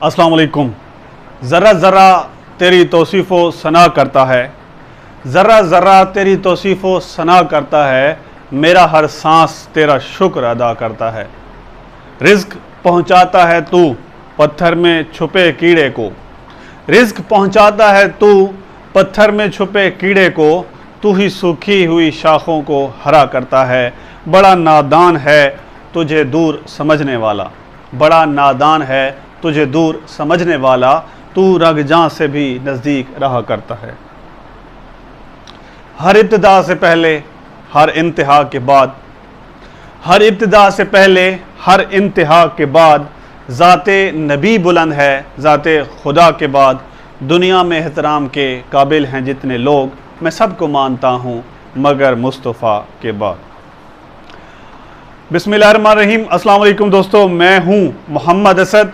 अस्सलाम वालेकुम। ज़रा ज़रा तेरी तौसीफ़ो सना करता है, ज़रा ज़रा तेरी तौसीफ़ो सना करता है, मेरा हर सांस तेरा शुक्र अदा करता है। रिज़्क़ पहुँचाता है तू पत्थर में छुपे कीड़े को, रिज़्क़ पहुँचाता है तू पत्थर में छुपे कीड़े को, तू ही सूखी हुई शाखों को हरा करता है। बड़ा नादान है तुझे दूर समझने वाला, बड़ा नादान है तुझे दूर समझने वाला, तू रगजां से भी नज़दीक रहा करता है। हर इब्तिदा से पहले हर इंतहा के बाद, हर इब्तिदा से पहले हर इंतहा के बाद, ज़ाते नबी बुलंद है ज़ाते खुदा के बाद। दुनिया में एहतराम के काबिल हैं जितने लोग, मैं सबको मानता हूँ मगर मुस्तफ़ा के बाद। बिस्मिल्लाहिर्रहमानिर्रहीम। अस्सलाम वालेकुम दोस्तों, मैं हूँ मोहम्मद असद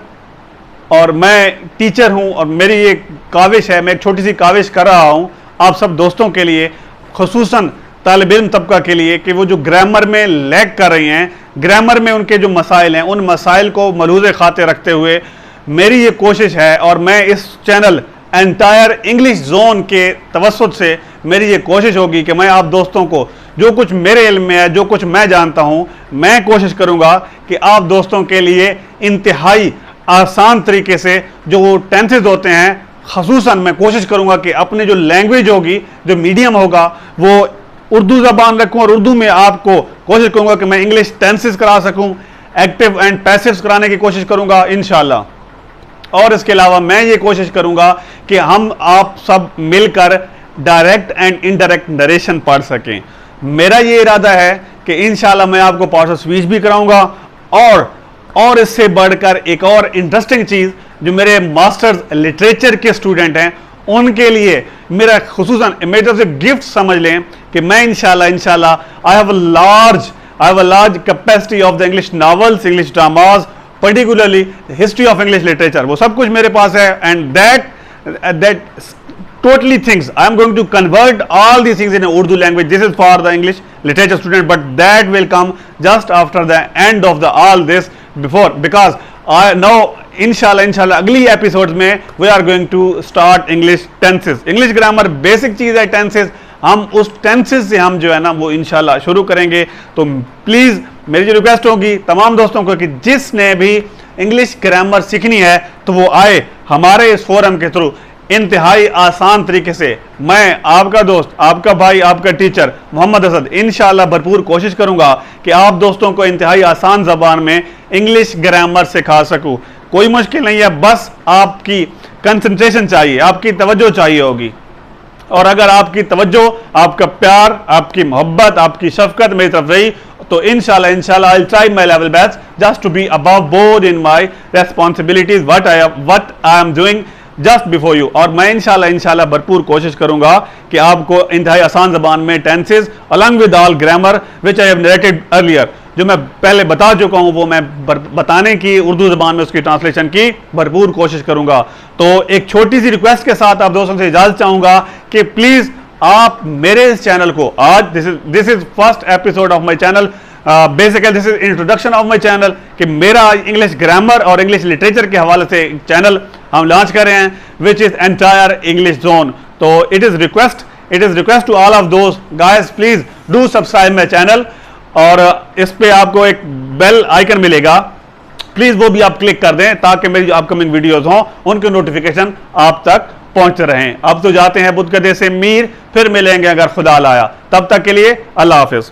और मैं टीचर हूँ और मेरी एक काविश है, मैं एक छोटी सी काविश कर रहा हूँ आप सब दोस्तों के लिए, खुसूसन तालिब इल्म तबका के लिए, कि वो जो ग्रामर में लैग कर रही हैं, ग्रामर में उनके जो मसाइल हैं, उन मसाइल को मलूज़ खाते रखते हुए मेरी ये कोशिश है और मैं इस चैनल एंटायर इंग्लिश जोन के तवस्सुत से मेरी ये कोशिश होगी कि मैं आप दोस्तों को जो कुछ मेरे इल्म में है, जो कुछ मैं जानता हूँ, मैं कोशिश करूँगा कि आप दोस्तों के लिए इंतहाई आसान तरीके से जो वो टेंसेज होते हैं, ख़ुसूसन मैं कोशिश करूँगा कि अपने जो लैंग्वेज होगी, जो मीडियम होगा, वो उर्दू ज़बान रखूँ और उर्दू में आपको कोशिश करूँगा कि मैं इंग्लिश टेंसेज करा सकूँ, एक्टिव एंड पैसिव्स कराने की कोशिश करूँगा इंशाल्लाह। और इसके अलावा मैं ये कोशिश करूँगा कि हम आप सब मिलकर डायरेक्ट एंड इनडायरेक्ट नरेशन पढ़ सकें। मेरा ये इरादा है कि इंशाल्लाह मैं आपको पार्ट ऑफ स्पीच भी कराऊँगा और इससे बढ़कर एक और इंटरेस्टिंग चीज़, जो मेरे मास्टर्स लिटरेचर के स्टूडेंट हैं उनके लिए मेरा खुसूसन मेरी तरफ से गिफ्ट समझ लें कि मैं इंशाल्लाह I have a large capacity of the English novels, English dramas, particularly history of English literature, वो सब कुछ मेरे पास है। And that totally things I am going to convert all these things in a Urdu language. This is for the English literature student, but that will come just after the end of the all this before, because I know inshallah अगली episodes में we are going to start English tenses. English grammar basic चीज़ है tenses, हम उस tenses से हम जो है ना वो इंशाल्लाह शुरू करेंगे। तो प्लीज़ मेरी जो रिक्वेस्ट होगी तमाम दोस्तों को कि जिसने भी इंग्लिश ग्रामर सीखनी है तो वो आए हमारे इस फोरम के थ्रू। इंतहाई आसान तरीके से मैं आपका दोस्त, आपका भाई, आपका टीचर मोहम्मद असद इंशाल्लाह भरपूर कोशिश करूंगा कि आप दोस्तों को इंतहाई आसान ज़बान में इंग्लिश ग्रामर सिखा सकूं। कोई मुश्किल नहीं है, बस आपकी कंसंट्रेशन चाहिए, आपकी तवज्जो चाहिए होगी। और अगर आपकी तवज्जो, आपका प्यार, आपकी मोहब्बत, आपकी शफकत मेरी तरफ रही तो इंशाल्लाह I will try my level best just to be above board in my responsibilities what I am doing just before you. और मैं इंशाल्लाह भरपूर कोशिश करूंगा कि आपको इंतहाई आसान जबान में tenses along with all grammar which I have narrated earlier, जो मैं पहले बता चुका हूं, वो मैं बताने की उर्दू जबान में उसकी ट्रांसलेशन की भरपूर कोशिश करूंगा। तो एक छोटी सी रिक्वेस्ट के साथ आप दोस्तों से इजाजत चाहूंगा कि प्लीज आप मेरे इस चैनल को आज this is first episode of my channel, basically this is introduction of my channel, कि मेरा इंग्लिश ग्रामर और इंग्लिश लिटरेचर के हवाले से चैनल हम लॉन्च कर रहे हैं which is entire English zone. तो it is request to all of दोस्त guys, please do subscribe my channel और इस पे आपको एक बेल आइकन मिलेगा, प्लीज वो भी आप क्लिक कर दें ताकि मेरी जो अपकमिंग वीडियोस हों उनके नोटिफिकेशन आप तक पहुंचते रहें। अब तो जाते हैं बुध गदे से मीर, फिर मिलेंगे अगर खुदा लाया, तब तक के लिए अल्लाह हाफिज।